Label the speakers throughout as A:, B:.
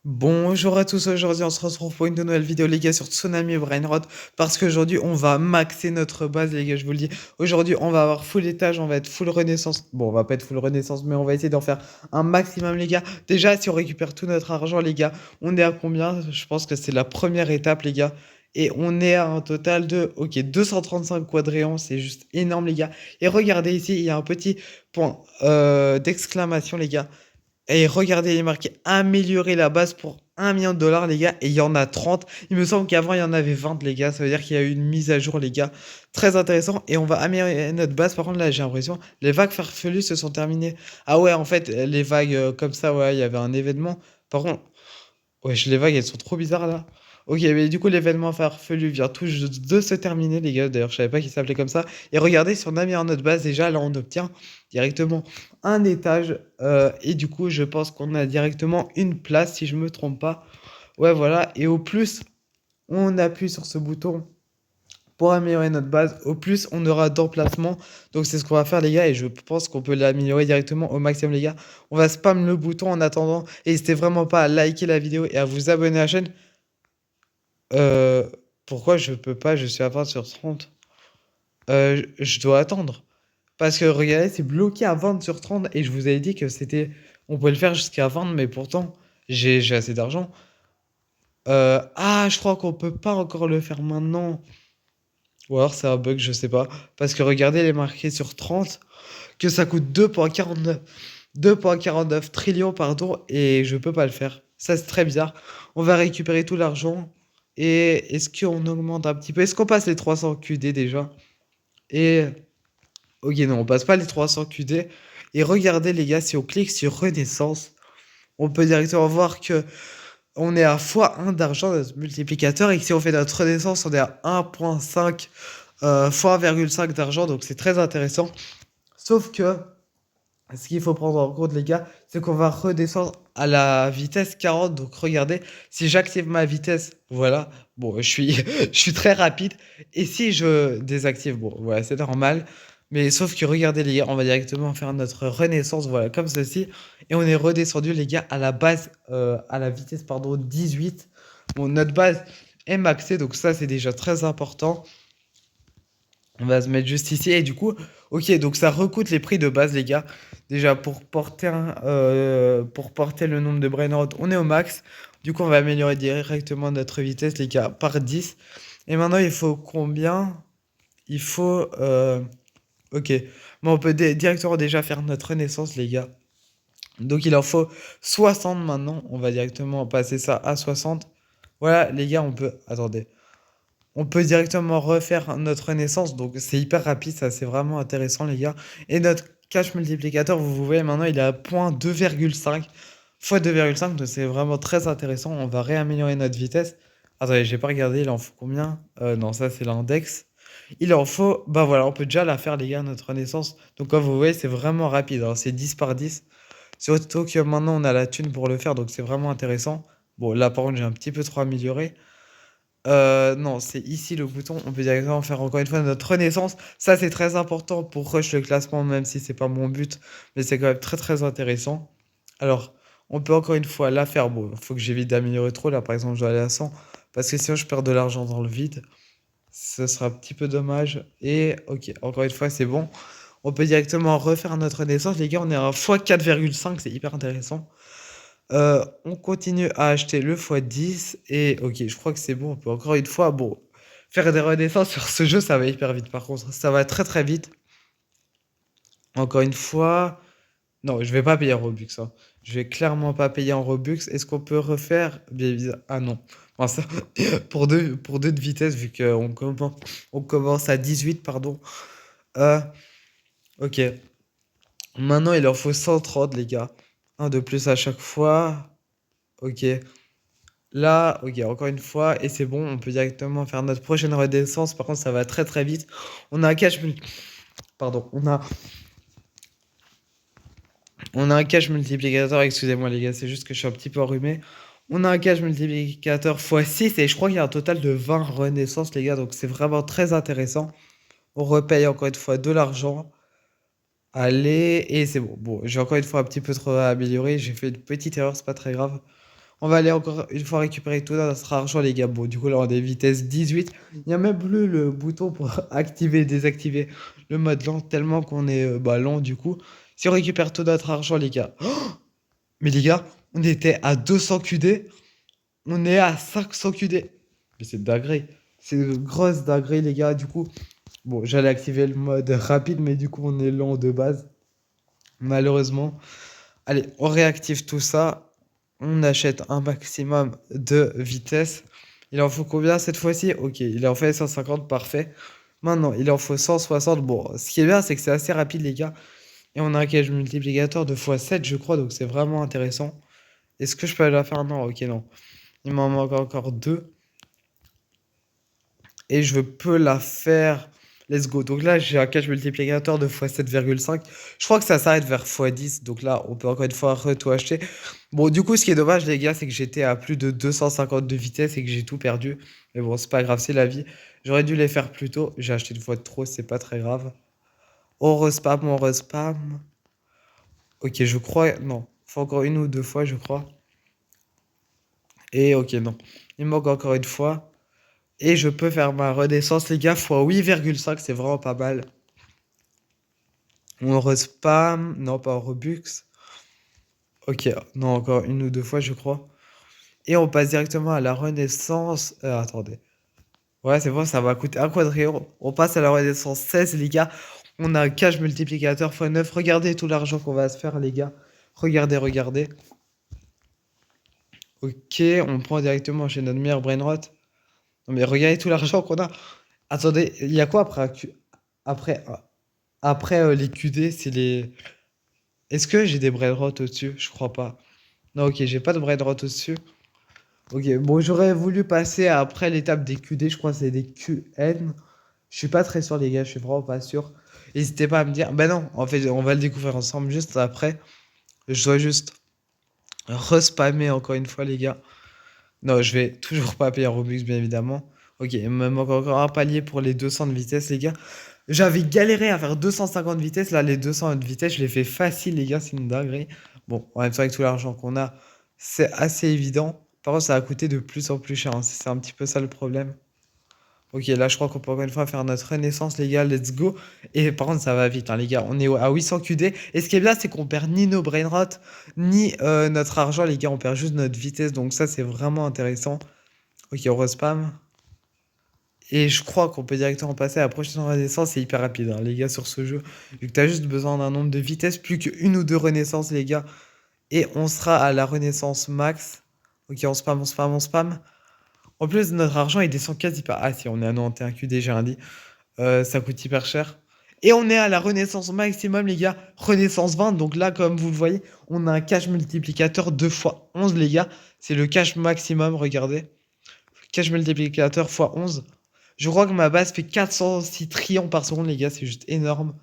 A: Bonjour à tous, aujourd'hui on se retrouve pour une nouvelle vidéo les gars sur Tsunami et Brainrot parce qu'aujourd'hui on va maxer notre base les gars, je vous le dis. Aujourd'hui on va avoir full étage, on va être full renaissance. Bon, on va pas être full renaissance mais on va essayer d'en faire un maximum les gars. Déjà si on récupère tout notre argent les gars, on est à combien? Je pense que c'est la première étape les gars. Et on est à un total de, ok, 235 quadrillons, c'est juste énorme les gars. Et regardez ici, il y a un petit point d'exclamation les gars. Et regardez, il est marqué améliorer la base pour 1 million de dollars, les gars. Et il y en a 30. Il me semble qu'avant, il y en avait 20, les gars. Ça veut dire qu'il y a eu une mise à jour, les gars. Très intéressant. Et on va améliorer notre base. Par contre, là, j'ai l'impression, les vagues farfelues se sont terminées. Ah ouais, en fait, les vagues comme ça, ouais, il y avait un événement. Par contre, ouais, les vagues, elles sont trop bizarres là. Ok, mais du coup, l'événement farfelu vient tout juste de se terminer, les gars. D'ailleurs, je savais pas qu'il s'appelait comme ça. Et regardez, si on a mis en notre base, déjà, là, on obtient directement un étage. Et du coup, je pense qu'on a directement une place, si je me trompe pas. Ouais, voilà. Et au plus, on appuie sur ce bouton pour améliorer notre base, au plus on aura d'emplacement. Donc c'est ce qu'on va faire les gars et je pense qu'on peut l'améliorer directement au maximum les gars. On va spam le bouton en attendant et n'hésitez vraiment pas à liker la vidéo et à vous abonner à la chaîne. Pourquoi je peux pas? Je suis à 20 sur 30. Je dois attendre. Parce que regardez, c'est bloqué à 20 sur 30 et je vous avais dit que c'était... On pouvait le faire jusqu'à 20 mais pourtant j'ai assez d'argent. Je crois qu'on peut pas encore le faire maintenant. Ou alors c'est un bug, je sais pas. Parce que regardez, il est marqué sur 30 que ça coûte 2,49 trillions, pardon, et je peux pas le faire. Ça, c'est très bizarre. On va récupérer tout l'argent. Et est-ce qu'on augmente un petit peu? Est-ce qu'on passe les 300 QD déjà? Et. Ok, non, on passe pas les 300 QD. Et regardez, les gars, si on clique sur Renaissance, on peut directement voir que on est à x1 d'argent, notre multiplicateur, et que si on fait notre Renaissance, on est à 1,5 fois 1,5 d'argent, donc c'est très intéressant. Sauf que ce qu'il faut prendre en compte, les gars, c'est qu'on va redescendre à la vitesse 40. Donc, regardez, si j'active ma vitesse, voilà. Bon, je suis très rapide. Et si je désactive, bon, voilà, c'est normal. Mais sauf que, regardez, les gars, on va directement faire notre renaissance, voilà, comme ceci. Et on est redescendu, les gars, à la base, à la vitesse, pardon, 18. Bon, notre base est maxée, donc ça, c'est déjà très important. On va se mettre juste ici. Et du coup, ok, donc ça recoute les prix de base, les gars. Déjà, pour porter le nombre de brainrot, on est au max. Du coup, on va améliorer directement notre vitesse, les gars, par 10. Et maintenant, il faut combien? Il faut... ok. Bon, on peut directement déjà faire notre renaissance, les gars. Donc, il en faut 60 maintenant. On va directement passer ça à 60. Voilà, les gars, on peut... Attendez. On peut directement refaire notre renaissance, donc c'est hyper rapide, ça c'est vraiment intéressant les gars. Et notre cache multiplicateur, vous voyez maintenant, il est à 2,5 fois 2,5, donc c'est vraiment très intéressant. On va réaméliorer notre vitesse. Attendez, j'ai pas regardé, il en faut combien? Non, ça c'est l'index. Il en faut, bah voilà, on peut déjà la faire les gars, notre renaissance. Donc comme vous voyez, c'est vraiment rapide, hein, c'est 10 par 10. Surtout que maintenant on a la thune pour le faire, donc c'est vraiment intéressant. Bon, là par contre, j'ai un petit peu trop amélioré. Non, c'est ici le bouton. On peut directement faire encore une fois notre renaissance. Ça, c'est très important pour rush le classement, même si c'est pas mon but. Mais c'est quand même très très intéressant. Alors, on peut encore une fois la faire. Bon, il faut que j'évite d'améliorer trop. Là, par exemple, je dois aller à 100. Parce que sinon, je perds de l'argent dans le vide. Ce sera un petit peu dommage. Et ok, encore une fois, c'est bon. On peut directement refaire notre renaissance. Les gars, on est à x4,5. C'est hyper intéressant. On continue à acheter le x10 et ok, je crois que c'est bon. On peut encore une fois, bon, faire des renaissances sur ce jeu, ça va hyper vite. Par contre, ça va très très vite. Encore une fois, non, je vais pas payer en Robux, hein. Je vais clairement pas payer en Robux. Est-ce qu'on peut refaire? Ah non. Bon, ça, pour deux de vitesse, vu on commence à 18, pardon. Euh, ok. Maintenant, il en faut 130, les gars. Un de plus à chaque fois. Ok. Là, ok, encore une fois, et c'est bon, on peut directement faire notre prochaine renaissance. Par contre, ça va très très vite. On a un Pardon, on a un cache multiplicateur, excusez-moi les gars, c'est juste que je suis un petit peu enrhumé. On a un cache multiplicateur x6 et je crois qu'il y a un total de 20 renaissances, les gars, donc c'est vraiment très intéressant. On repaye encore une fois de l'argent. Allez, et c'est bon. Bon, j'ai encore une fois un petit peu trop amélioré. J'ai fait une petite erreur, c'est pas très grave. On va aller encore une fois récupérer tout notre argent, les gars. Bon, du coup, là, on est vitesse 18. Il n'y a même plus le bouton pour activer et désactiver le mode lent, tellement qu'on est lent, du coup. Si on récupère tout notre argent, les gars. Mais les gars, on était à 200 QD. On est à 500 QD. Mais c'est dinguerie. C'est une grosse dinguerie, les gars. Du coup, bon, j'allais activer le mode rapide, mais du coup, on est lent de base. Malheureusement. Allez, on réactive tout ça. On achète un maximum de vitesse. Il en faut combien cette fois-ci? Ok, il en fait 150, parfait. Maintenant, il en faut 160. Bon, ce qui est bien, c'est que c'est assez rapide, les gars. Et on a un cache multiplicateur de x7, je crois, donc c'est vraiment intéressant. Est-ce que je peux la faire? Non, ok, non. Il m'en manque encore deux. Et je peux la faire. Let's go. Donc là, j'ai un cache multiplicateur de x7,5. Je crois que ça s'arrête vers x10. Donc là, on peut encore une fois tout acheter. Bon, du coup, ce qui est dommage, les gars, c'est que j'étais à plus de 250 de vitesse et que j'ai tout perdu. Mais bon, c'est pas grave, c'est la vie. J'aurais dû les faire plus tôt. J'ai acheté une fois de trop, c'est pas très grave. On respam, on respam. Ok, je crois. Non, faut encore une ou deux fois, je crois. Et ok, non. Il me manque encore une fois. Et je peux faire ma renaissance, les gars, fois 8,5, c'est vraiment pas mal. On respam. Non, pas en Robux. Ok, non, encore une ou deux fois, je crois. Et on passe directement à la renaissance. Attendez. Ouais, c'est bon, ça va coûter un quadrillion. On passe à la renaissance 16, les gars. On a un cash multiplicateur x9. Regardez tout l'argent qu'on va se faire, les gars. Regardez, regardez. Ok, on prend directement chez notre meilleur brainrot. Non, mais regardez tout l'argent qu'on a. Attendez, il y a quoi après, les QD? C'est les. Est-ce que j'ai des brainrot au-dessus? Je crois pas. Non, ok, j'ai pas de brainrot au-dessus. Ok, bon, j'aurais voulu passer après l'étape des QD. Je crois que c'est des QN. Je suis pas très sûr, les gars, je suis vraiment pas sûr. N'hésitez pas à me dire. Ben non, en fait, on va le découvrir ensemble juste après. Je dois juste respammer encore une fois, les gars. Non, je vais toujours pas payer en Robux, bien évidemment. Ok, il me manque encore un palier pour les 200 de vitesse, les gars. J'avais galéré à faire 250 de vitesse. Là, les 200 de vitesse, je les fais facile, les gars, c'est une dinguerie. Bon, en même temps, avec tout l'argent qu'on a, c'est assez évident. Par contre, ça va coûter de plus en plus cher, hein. C'est un petit peu ça le problème. Ok, là, je crois qu'on peut encore une fois faire notre renaissance, les gars. Let's go. Et par contre, ça va vite, hein, les gars. On est à 800 QD. Et ce qui est bien, c'est qu'on perd ni nos brainrot, ni notre argent, les gars. On perd juste notre vitesse. Donc, ça, c'est vraiment intéressant. Ok, on respam. Et je crois qu'on peut directement passer à la prochaine renaissance. C'est hyper rapide, hein, les gars, sur ce jeu. Vu que tu as juste besoin d'un nombre de vitesses, plus qu'une ou deux renaissances, les gars. Et on sera à la renaissance max. Ok, on spam, on spam, on spam. En plus, notre argent, il descend quasi pas. Ah, si, on est à 91 QD, j'ai rien dit. Ça coûte hyper cher. Et on est à la renaissance maximum, les gars. Renaissance 20. Donc là, comme vous le voyez, on a un cash multiplicateur 2 fois 11, les gars. C'est le cash maximum, regardez. Cash multiplicateur fois 11. Je crois que ma base fait 406 trillions par seconde, les gars. C'est juste énorme.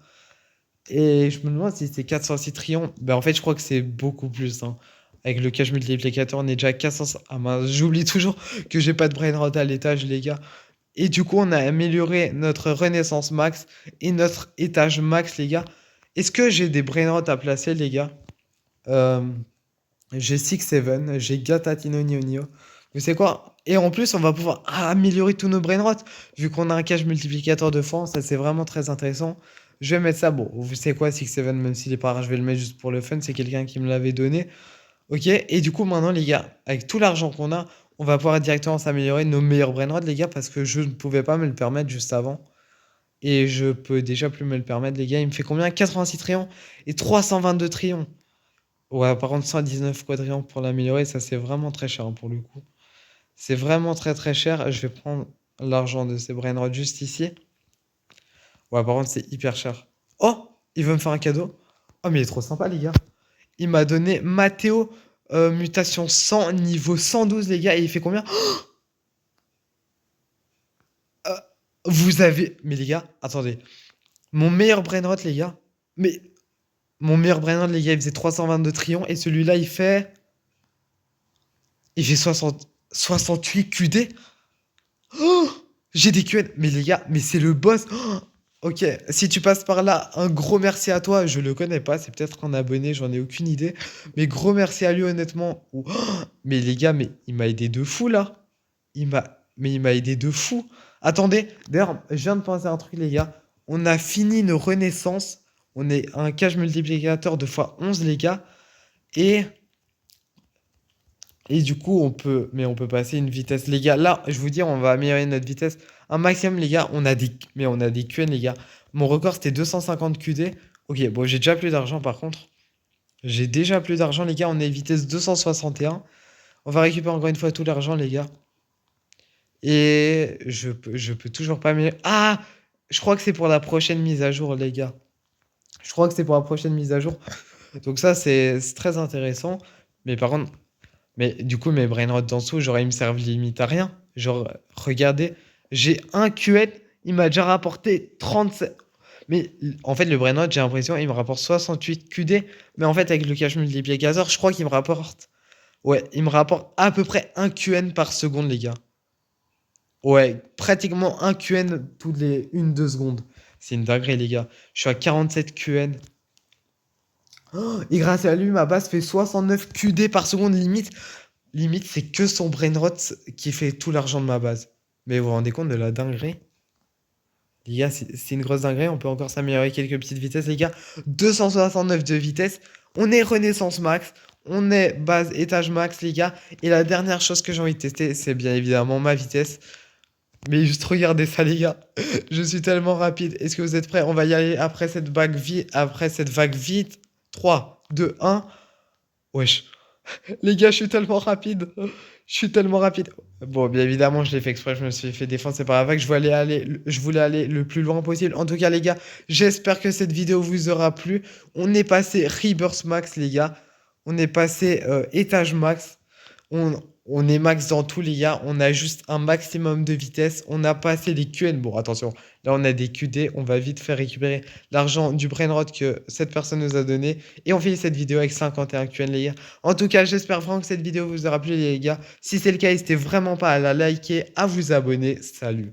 A: Et je me demande si c'est 406 trillions. Ben, en fait, je crois que c'est beaucoup plus, hein. Avec le cash multiplicateur, on est déjà à 400. Ah mince, j'oublie toujours que j'ai pas de brain rot à l'étage, les gars. Et du coup, on a amélioré notre renaissance max et notre étage max, les gars. Est-ce que j'ai des brainrots à placer, les gars? Euh, j'ai Six Seven, j'ai Gatatino Nio Nio. Vous savez quoi? Et en plus, on va pouvoir améliorer tous nos brainrots. Vu qu'on a un cache multiplicateur de France, ça c'est vraiment très intéressant. Je vais mettre ça. Bon, vous savez quoi, Six Seven, même s'il est pas rare, je vais le mettre juste pour le fun. C'est quelqu'un qui me l'avait donné. Ok, et du coup, maintenant, les gars, avec tout l'argent qu'on a, on va pouvoir directement s'améliorer nos meilleurs brainrots, les gars, parce que je ne pouvais pas me le permettre juste avant. Et je peux déjà plus me le permettre, les gars. Il me fait combien? 86 trillions et 322 trillions. Ouais, par contre, 119 quadrillions pour l'améliorer, ça c'est vraiment très cher, hein, pour le coup. C'est vraiment très très cher. Je vais prendre l'argent de ces brainrots juste ici. Ouais, par contre, c'est hyper cher. Oh, il veut me faire un cadeau. Oh, mais il est trop sympa, les gars. Il m'a donné Matteo mutation 100, niveau 112, les gars. Et il fait combien? Euh, Vous avez. Mais les gars, attendez. Mon meilleur brainrot, les gars. Mais mon meilleur brainrot, les gars, il faisait 322 trillions. Et celui-là, il fait. Il fait 68 QD. Oh, j'ai des QN. Mais les gars, mais c'est le boss. Oh, Ok, si tu passes par là, un gros merci à toi. Je le connais pas, c'est peut-être un abonné, j'en ai aucune idée. Mais gros merci à lui, honnêtement. Mais les gars, mais il m'a aidé de fou là. Mais il m'a aidé de fou. Attendez, d'ailleurs, je viens de penser à un truc, les gars. On a fini nos renaissances. On est un cache multiplicateur de fois 11 les gars. Et, et du coup, on peut passer une vitesse. Les gars, là, je vous dis, on va améliorer notre vitesse. Un maximum, les gars, on a des QN, les gars. Mon record, c'était 250 QD. Ok, bon, j'ai déjà plus d'argent, par contre. J'ai déjà plus d'argent, les gars. On est vitesse 261. On va récupérer encore une fois tout l'argent, les gars. Et je peux toujours pas améliorer. Ah! Je crois que c'est pour la prochaine mise à jour, les gars. Je crois que c'est pour la prochaine mise à jour. Donc ça, c'est très intéressant. Mais par contre, mais du coup, mes brainrots d'en dessous, genre, ils me servent limite à rien. Genre, regardez, j'ai un QN, il m'a déjà rapporté 37. Mais en fait, le brainrot, j'ai l'impression, il me rapporte 68 QD. Mais en fait, avec le cache multiplicateur, je crois qu'il me rapporte. Ouais, il me rapporte à peu près un QN par seconde, les gars. Ouais, pratiquement un QN toutes les 1-2 secondes. C'est une dinguerie, les gars. Je suis à 47 QN. Oh, et grâce à lui, ma base fait 69 QD par seconde limite. Limite, c'est que son brainrot qui fait tout l'argent de ma base. Mais vous vous rendez compte de la dinguerie? Les gars, c'est une grosse dinguerie. On peut encore s'améliorer quelques petites vitesses, les gars. 269 de vitesse. On est Renaissance max. On est base étage max, les gars. Et la dernière chose que j'ai envie de tester, c'est bien évidemment ma vitesse. Mais juste regardez ça, les gars. Je suis tellement rapide. Est-ce que vous êtes prêts? On va y aller après cette vague vite. 3, 2, 1. Wesh. Les gars, je suis tellement rapide. Je suis tellement rapide. Bon, bien évidemment, je l'ai fait exprès. Je me suis fait défoncer par la vague. Je voulais aller le plus loin possible. En tout cas, les gars, j'espère que cette vidéo vous aura plu. On est passé Rebirth Max, les gars. On est passé étage max. On est max dans tous les gars. On a juste un maximum de vitesse. On a passé les QN. Bon, attention. Là, on a des QD. On va vite faire récupérer l'argent du brainrot que cette personne nous a donné. Et on finit cette vidéo avec 51 QN, les gars. En tout cas, j'espère vraiment que cette vidéo vous aura plu, les gars. Si c'est le cas, n'hésitez vraiment pas à la liker, à vous abonner. Salut.